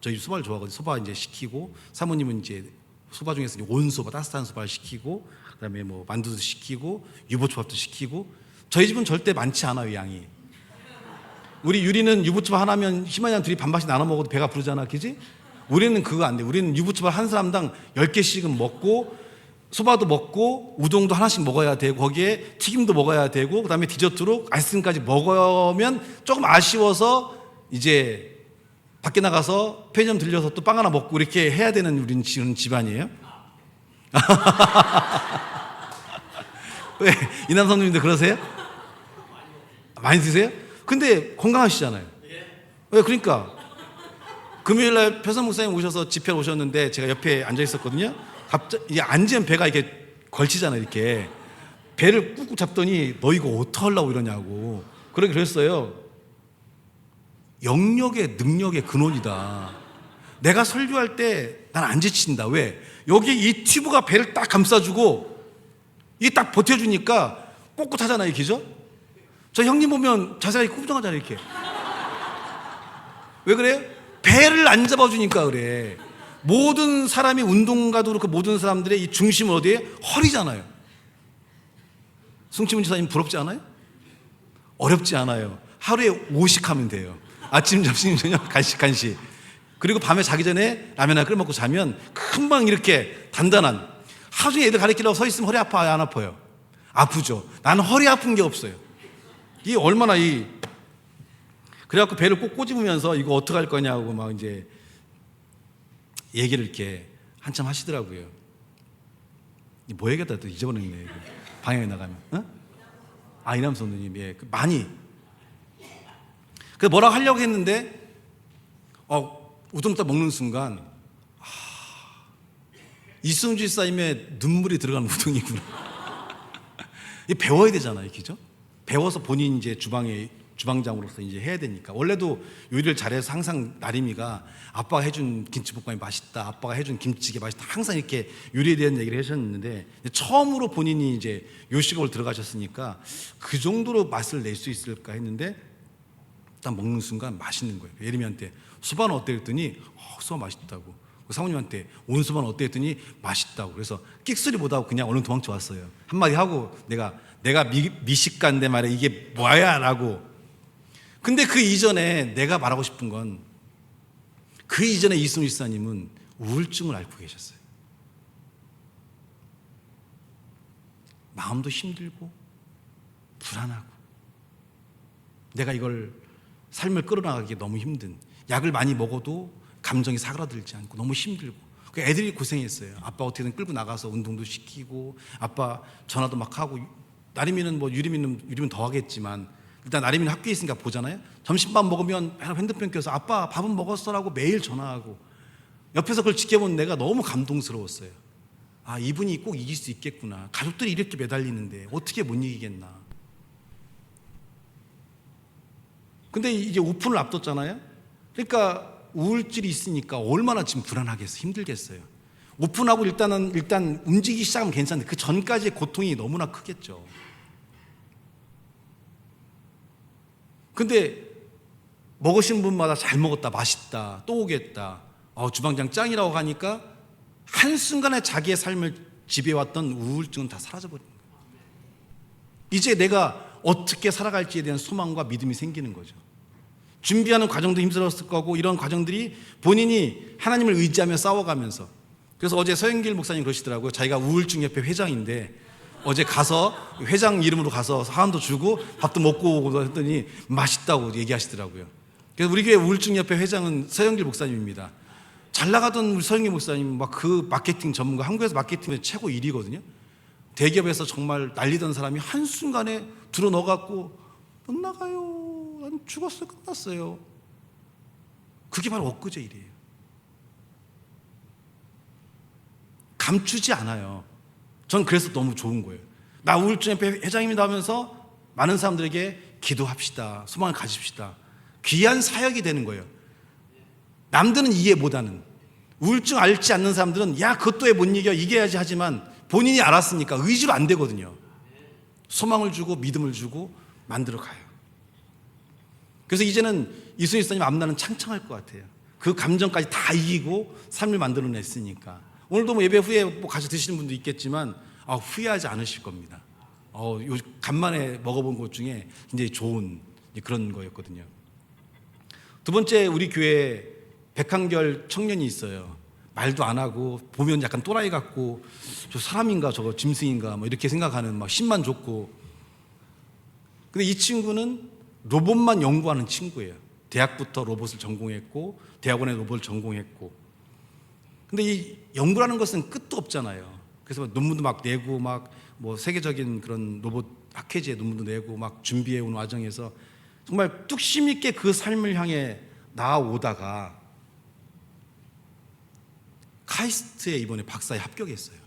저희 소바를 좋아하거든요. 소바 이제 시키고, 사모님은 이제 소바 중에서 이제 온소바 따뜻한 소바를 시키고, 그다음에 뭐 만두도 시키고 유부초밥도 시키고. 저희 집은 절대 많지 않아요, 양이. 우리 유리는 유부초밥 하나면 희만이랑 둘이 반반씩 나눠 먹어도 배가 부르잖아, 그지? 우리는 그거 안 돼. 우리는 유부초밥 한 사람당 10개씩은 먹고, 소바도 먹고, 우동도 하나씩 먹어야 되고, 거기에 튀김도 먹어야 되고, 그 다음에 디저트로 아이스크림까지 먹으면 조금 아쉬워서 이제 밖에 나가서 편의점 들려서 또 빵 하나 먹고 이렇게 해야 되는 우리는 지금 집안이에요. 왜? 이남 성도님도 그러세요? 많이 드세요? 근데 건강하시잖아요. 왜? 그러니까 금요일날 표선 목사님 오셔서 집회 오셨는데 제가 옆에 앉아 있었거든요. 갑자기 이게 앉으면 배가 이렇게 걸치잖아요. 이렇게 배를 꾹꾹 잡더니 너 이거 어떡하려고 이러냐고. 그랬어요. 영역의 능력의 근원이다. 내가 설교할 때 난 안 지친다. 왜? 여기 이 튜브가 배를 딱 감싸주고 이게 딱 버텨주니까 꼿꼿하잖아요. 그죠? 저 형님 보면 자세가 이렇게 꾸부정하잖아요. 이렇게. 왜 그래요? 배를 안 잡아주니까 그래. 모든 사람이 운동가도 그렇고 모든 사람들의 이 중심은 어디에? 허리잖아요. 송치문 지사님 부럽지 않아요? 어렵지 않아요. 하루에 5식 하면 돼요. 아침, 점심, 저녁, 간식. 그리고 밤에 자기 전에 라면 하나 끓여 먹고 자면 금방 이렇게 단단한. 하루 종일 애들 가리키려고 서 있으면 허리 아파요, 안 아파요? 아프죠. 나는 허리 아픈 게 없어요. 이게 얼마나 그래갖고 배를 꼭 꼬집으면서 이거 어떡할 거냐고 막 이제 얘기를 이렇게 한참 하시더라고요. 뭐 얘기하다 또 잊어버렸네. 방향에 나가면. 이남 선생님, 예, 많이. 그 뭐라고 하려고 했는데, 우동 딱 먹는 순간, 이승주 집사님의 눈물이 들어가는 우동이구나. 이 배워야 되잖아요, 그죠? 배워서 본인 이제 주방장으로서 이제 해야 되니까. 원래도 요리를 잘해서 항상 나림이가 아빠가 해준 김치볶음이 맛있다, 아빠가 해준 김치찌개 맛있다, 항상 이렇게 요리에 대한 얘기를 하셨는데, 처음으로 본인이 이제 요식업을 들어가셨으니까 그 정도로 맛을 낼 수 있을까 했는데, 일단 먹는 순간 맛있는 거예요. 예림이한테 수박은 어때 했더니 수박 맛있다고. 사모님한테 온수박은 어때 했더니 맛있다고. 그래서 끽소리 못하고 그냥 얼른 도망쳐 왔어요. 한마디 하고 내가 미식가인데 말이야 이게 뭐야 라고. 근데 그 이전에 내가 말하고 싶은 건, 그 이전에 이승우 집사님은 우울증을 앓고 계셨어요. 마음도 힘들고 불안하고, 내가 이걸 삶을 끌어나가기 너무 힘든, 약을 많이 먹어도 감정이 사그라들지 않고 너무 힘들고. 애들이 고생했어요. 아빠 어떻게든 끌고 나가서 운동도 시키고, 아빠 전화도 막 하고. 나림이는 뭐 유림이는 더 하겠지만 일단 나림이는 학교에 있으니까 보잖아요. 점심밥 먹으면 핸드폰 껴서 아빠 밥은 먹었어라고 매일 전화하고. 옆에서 그걸 지켜본 내가 너무 감동스러웠어요. 이분이 꼭 이길 수 있겠구나. 가족들이 이렇게 매달리는데 어떻게 못 이기겠나. 근데 이제 오픈을 앞뒀잖아요. 그러니까 우울증이 있으니까 얼마나 지금 불안하겠어요. 힘들겠어요. 오픈하고 일단 움직이기 시작하면 괜찮은데 그 전까지의 고통이 너무나 크겠죠. 근데 먹으신 분마다 잘 먹었다, 맛있다, 또 오겠다, 주방장 짱이라고 하니까 한순간에 자기의 삶을 지배해왔던 우울증은 다 사라져버린 거예요. 이제 내가 어떻게 살아갈지에 대한 소망과 믿음이 생기는 거죠. 준비하는 과정도 힘들었을 거고, 이런 과정들이 본인이 하나님을 의지하며 싸워가면서. 그래서 어제 서영길 목사님 그러시더라고요. 자기가 우울증협회 회장인데 어제 가서 회장 이름으로 가서 사안도 주고 밥도 먹고 오고 했더니 맛있다고 얘기하시더라고요. 그래서 우리 교회 우울증협회 회장은 서영길 목사님입니다. 잘 나가던 우리 서영길 목사님 막 그 마케팅 전문가, 한국에서 마케팅의 최고 1위거든요. 대기업에서 정말 날리던 사람이 한순간에 들어 넣어갖고 못 나가요. 난 죽었어요. 끝났어요. 그게 바로 엊그제 일이에요. 감추지 않아요. 전 그래서 너무 좋은 거예요. 나 우울증협회 회장입니다 하면서 많은 사람들에게 기도합시다, 소망을 가집시다. 귀한 사역이 되는 거예요. 남들은 이해 못하는. 우울증 앓지 않는 사람들은 야 그것도 왜 못 이겨 이겨야지 하지만 본인이 알았으니까 의지로 안 되거든요. 소망을 주고 믿음을 주고 만들어 가요. 그래서 이제는 이순희 집사님 앞날은 창창할 것 같아요. 그 감정까지 다 이기고 삶을 만들어냈으니까. 오늘도 뭐 예배 후에 뭐 가서 드시는 분도 있겠지만 후회하지 않으실 겁니다. 요 간만에 먹어본 것 중에 굉장히 좋은 그런 거였거든요. 두 번째, 우리 교회에 백한결 청년이 있어요. 말도 안 하고 보면 약간 또라이 같고 저 사람인가 저거 짐승인가 뭐 이렇게 생각하는 막 신만 좋고. 근데 이 친구는 로봇만 연구하는 친구예요. 대학부터 로봇을 전공했고 대학원에 로봇을 전공했고. 근데 이 연구라는 것은 끝도 없잖아요. 그래서 논문도 막 내고 막 뭐 세계적인 그런 로봇 학회지에 논문도 내고 막 준비해 온 과정에서 정말 뚝심 있게 그 삶을 향해 나아오다가 카이스트에 이번에 박사에 합격했어요.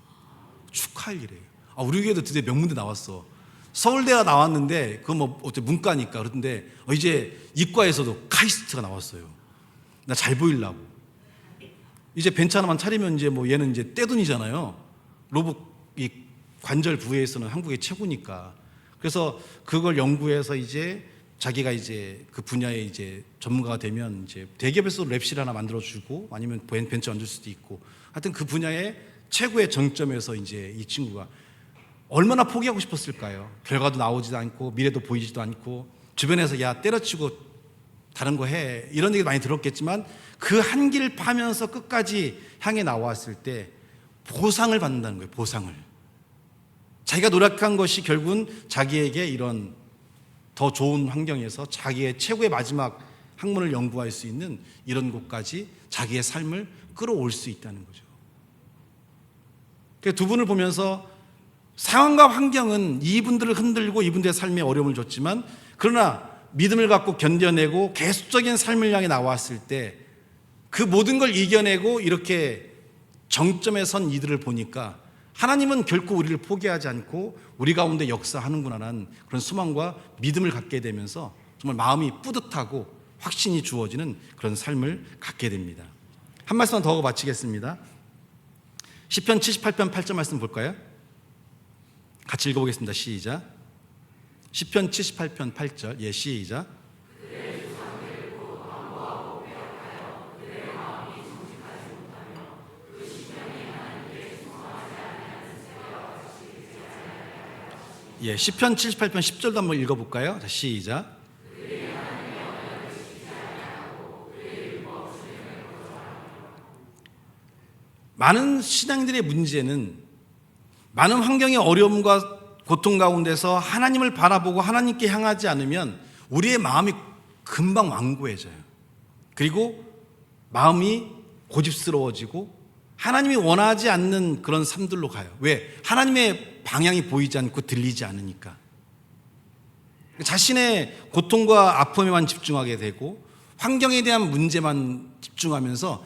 축하할 일이에요. 우리 교회도 드디어 명문대 나왔어. 서울대가 나왔는데 그건 뭐 어째 문과니까 그런데 이제 이과에서도 카이스트가 나왔어요. 나 잘 보이려고. 이제 벤츠 하나만 차리면 이제 뭐 얘는 이제 떼돈이잖아요. 로봇 이 관절 부위에서는 한국의 최고니까. 그래서 그걸 연구해서 이제 자기가 이제 그 분야에 이제 전문가가 되면 이제 대기업에서 랩실 하나 만들어주고 아니면 벤처 얹을 수도 있고 하여튼 그 분야의 최고의 정점에서 이제 이 친구가 얼마나 포기하고 싶었을까요? 결과도 나오지도 않고 미래도 보이지도 않고 주변에서 야 때려치고 다른 거 해 이런 얘기 많이 들었겠지만 그 한길을 파면서 끝까지 향해 나왔을 때 보상을 받는다는 거예요. 보상을. 자기가 노력한 것이 결국은 자기에게 이런 더 좋은 환경에서 자기의 최고의 마지막 학문을 연구할 수 있는 이런 곳까지 자기의 삶을 끌어올 수 있다는 거죠. 두 분을 보면서 상황과 환경은 이분들을 흔들고 이분들의 삶에 어려움을 줬지만 그러나 믿음을 갖고 견뎌내고 계속적인 삶을 향해 나왔을 때 그 모든 걸 이겨내고 이렇게 정점에 선 이들을 보니까 하나님은 결코 우리를 포기하지 않고 우리 가운데 역사하는구나라는 그런 소망과 믿음을 갖게 되면서 정말 마음이 뿌듯하고 확신이 주어지는 그런 삶을 갖게 됩니다. 한 말씀 더 하고 마치겠습니다. 시편 78편 8절 말씀 볼까요? 같이 읽어보겠습니다. 시작. 시편 78편 8절 시작. 시편 78편 10절도 한번 읽어볼까요? 자, 시작. 많은 신앙들의 문제는 많은 환경의 어려움과 고통 가운데서 하나님을 바라보고 하나님께 향하지 않으면 우리의 마음이 금방 완고해져요. 그리고 마음이 고집스러워지고 하나님이 원하지 않는 그런 삶들로 가요. 왜? 하나님의 방향이 보이지 않고 들리지 않으니까. 자신의 고통과 아픔에만 집중하게 되고 환경에 대한 문제만 집중하면서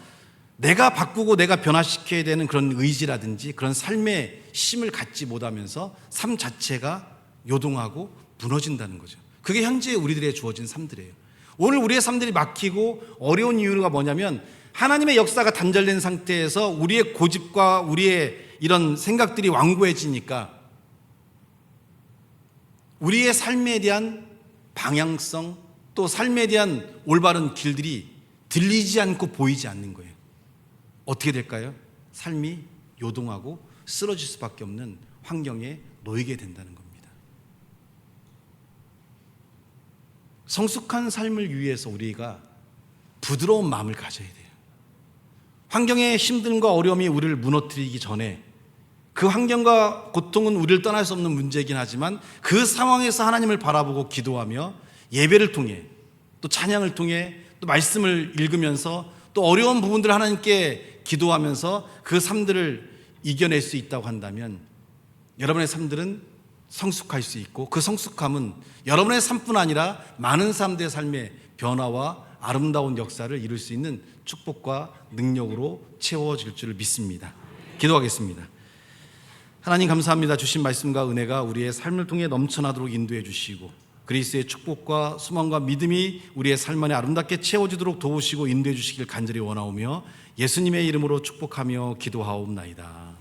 내가 바꾸고 내가 변화시켜야 되는 그런 의지라든지 그런 삶의 힘을 갖지 못하면서 삶 자체가 요동하고 무너진다는 거죠. 그게 현재 우리들의 주어진 삶들이에요. 오늘 우리의 삶들이 막히고 어려운 이유가 뭐냐면 하나님의 역사가 단절된 상태에서 우리의 고집과 우리의 이런 생각들이 완고해지니까 우리의 삶에 대한 방향성 또 삶에 대한 올바른 길들이 들리지 않고 보이지 않는 거예요. 어떻게 될까요? 삶이 요동하고 쓰러질 수밖에 없는 환경에 놓이게 된다는 겁니다. 성숙한 삶을 위해서 우리가 부드러운 마음을 가져야 돼요. 환경의 힘듦과 어려움이 우리를 무너뜨리기 전에 그 환경과 고통은 우리를 떠날 수 없는 문제이긴 하지만 그 상황에서 하나님을 바라보고 기도하며 예배를 통해 또 찬양을 통해 또 말씀을 읽으면서 또 어려운 부분들을 하나님께 기도하면서 그 삶들을 이겨낼 수 있다고 한다면 여러분의 삶들은 성숙할 수 있고 그 성숙함은 여러분의 삶뿐 아니라 많은 사람들의 삶의 변화와 아름다운 역사를 이룰 수 있는 축복과 능력으로 채워질 줄을 믿습니다. 기도하겠습니다. 하나님 감사합니다. 주신 말씀과 은혜가 우리의 삶을 통해 넘쳐나도록 인도해 주시고 그리스도의 축복과 소망과 믿음이 우리의 삶 안에 아름답게 채워지도록 도우시고 인도해 주시길 간절히 원하오며 예수님의 이름으로 축복하며 기도하옵나이다.